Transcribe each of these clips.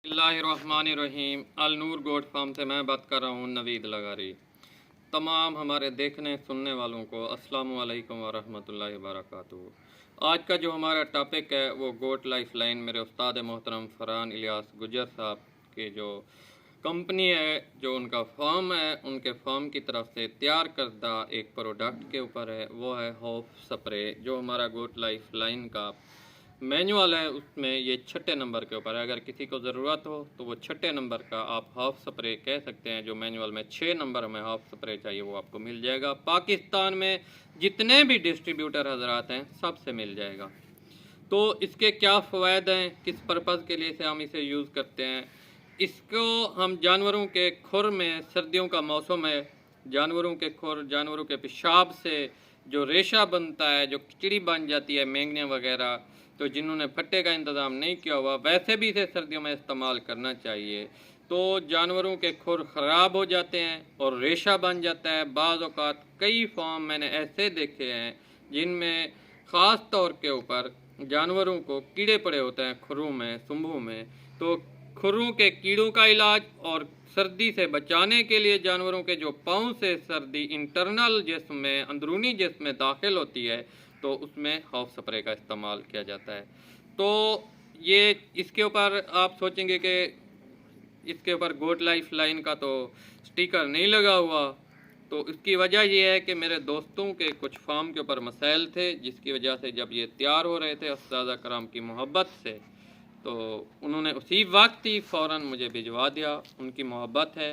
बिस्मिल्लाहिर्रहमानिर्रहीम। अल नूर goat farm से मैं बात कर रहा हूँ नवीद लगारी। तमाम हमारे देखने सुनने वालों को अस्सलामु अलैकुम वरहमतुल्लाहि वबरकातुहू। आज का जो हमारा टॉपिक है वो गोट लाइफ लाइन मेरे उस्ताद मोहतरम फरहान इलियास गुजर साहब के जो कंपनी है, जो उनका फार्म है, उनके फार्म की तरफ से तैयार करदा एक प्रोडक्ट के ऊपर है। वो है हॉफ स्प्रे। जो हमारा गोट लाइफ लाइन का मैनुअल है उसमें ये 6 नंबर के ऊपर है। अगर किसी को ज़रूरत हो तो वो 6 नंबर का आप हाफ स्प्रे कह सकते हैं। जो मैनुअल में 6 नंबर में हाफ स्प्रे चाहिए वो आपको मिल जाएगा। पाकिस्तान में जितने भी डिस्ट्रीब्यूटर हजरात हैं सबसे मिल जाएगा। तो इसके क्या फ़वाद हैं, किस पर्पज़ के लिए से हम इसे यूज़ करते हैं। इसको हम जानवरों के खुर में, सर्दियों का मौसम है, जानवरों के खुर, जानवरों के पेशाब से जो रेशा बनता है, जो खिचड़ी बन जाती है, मेंगने वगैरह, तो जिन्होंने फट्टे का इंतज़ाम नहीं किया हुआ वैसे भी इसे सर्दियों में इस्तेमाल करना चाहिए। तो जानवरों के खुर ख़राब हो जाते हैं और रेशा बन जाता है। बाज़ औक़ात कई फार्म मैंने ऐसे देखे हैं जिनमें ख़ास तौर के ऊपर जानवरों को कीड़े पड़े होते हैं खुरों में, सुंभों में। तो खुरों के कीड़ों का इलाज और सर्दी से बचाने के लिए जानवरों के जो पाँव से सर्दी इंटरनल जिस्म में, अंदरूनी जिस्म में दाखिल होती है, तो उसमें हाफ स्प्रे का इस्तेमाल किया जाता है। तो ये इसके ऊपर आप सोचेंगे कि इसके ऊपर गोट लाइफ लाइन का तो स्टिकर नहीं लगा हुआ। तो इसकी वजह यह है कि मेरे दोस्तों के कुछ फार्म के ऊपर मसाइल थे, जिसकी वजह से जब ये तैयार हो रहे थे उस्ताद कराम की मोहब्बत से, तो उन्होंने उसी वक्त ही फ़ौरन मुझे भिजवा दिया। उनकी मोहब्बत है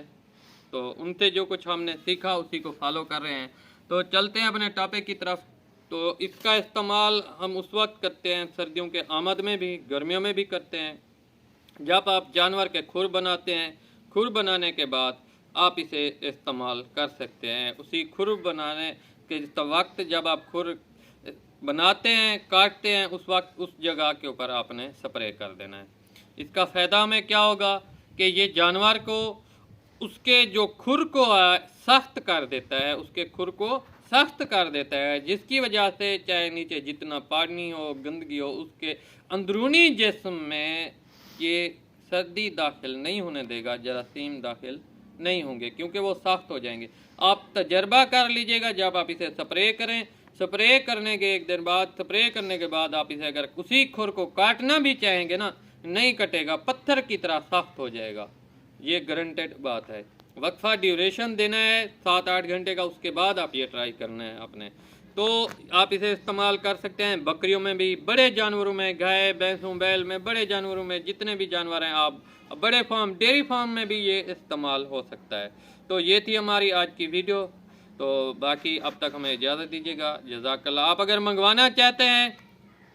तो उनसे जो कुछ हमने सीखा उसी को फॉलो कर रहे हैं। तो चलते हैं अपने टॉपिक की तरफ। तो इसका इस्तेमाल हम उस वक्त करते हैं सर्दियों के आमद में भी, गर्मियों में भी करते हैं। जब आप जानवर के खुर बनाते हैं, खुर बनाने के बाद आप इसे इस्तेमाल कर सकते हैं। उसी खुर बनाने के वक्त जब आप खुर बनाते हैं, काटते हैं, उस वक्त उस जगह के ऊपर आपने स्प्रे कर देना है। इसका फ़ायदा में क्या होगा कि ये जानवर को उसके जो खुर को सख्त कर देता है, उसके खुर को सख्त कर देता है, जिसकी वजह से चाहे नीचे जितना पानी हो, गंदगी हो, उसके अंदरूनी जिस्म में ये सर्दी दाखिल नहीं होने देगा, जरासीम दाखिल नहीं होंगे, क्योंकि वो सख्त हो जाएंगे। आप तजर्बा कर लीजिएगा, जब आप इसे स्प्रे करें, स्प्रे करने के 1 दिन बाद, स्प्रे करने के बाद आप इसे अगर उसी खुर को काटना भी चाहेंगे ना, नहीं कटेगा, पत्थर की तरह सख्त हो जाएगा। ये गारंटेड बात है। वक्फा ड्यूरेशन देना है 7-8 घंटे का, उसके बाद आप ये ट्राई करना है अपने। तो आप इसे इस्तेमाल कर सकते हैं बकरियों में भी, बड़े जानवरों में, गाय, भैंसों, बैल में, बड़े जानवरों में, जितने भी जानवर हैं, आप बड़े फार्म, डेयरी फार्म में भी ये इस्तेमाल हो सकता है। तो ये थी हमारी आज की वीडियो। तो बाकी अब तक हमें इजाज़त दीजिएगा। जज़ाकल्लाह। आप अगर मंगवाना चाहते हैं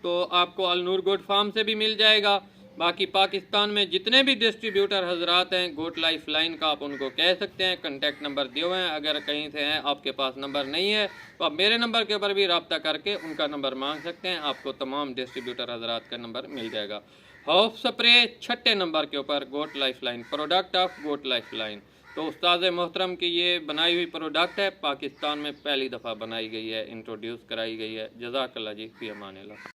तो आपको अल नूर गोट फार्म से भी मिल जाएगा। बाकी पाकिस्तान में जितने भी डिस्ट्रीब्यूटर हजरात हैं गोट लाइफ लाइन का, आप उनको कह सकते हैं। कॉन्टैक्ट नंबर दिए हुए हैं, अगर कहीं से हैं आपके पास नंबर नहीं है तो आप मेरे नंबर के ऊपर भी रब्ता करके उनका नंबर मांग सकते हैं। आपको तमाम डिस्ट्रीब्यूटर हजरात का नंबर मिल जाएगा। हाफ स्प्रे 6 नंबर के ऊपर goat life line, product of goat life line. तो उस्ताद मोहतरम की ये बनाई हुई प्रोडक्ट है, पाकिस्तान में पहली दफ़ा बनाई गई है, इंट्रोड्यूस कराई गई है। जज़ाकल्लाह जी, फ़ी अमानिल्लाह।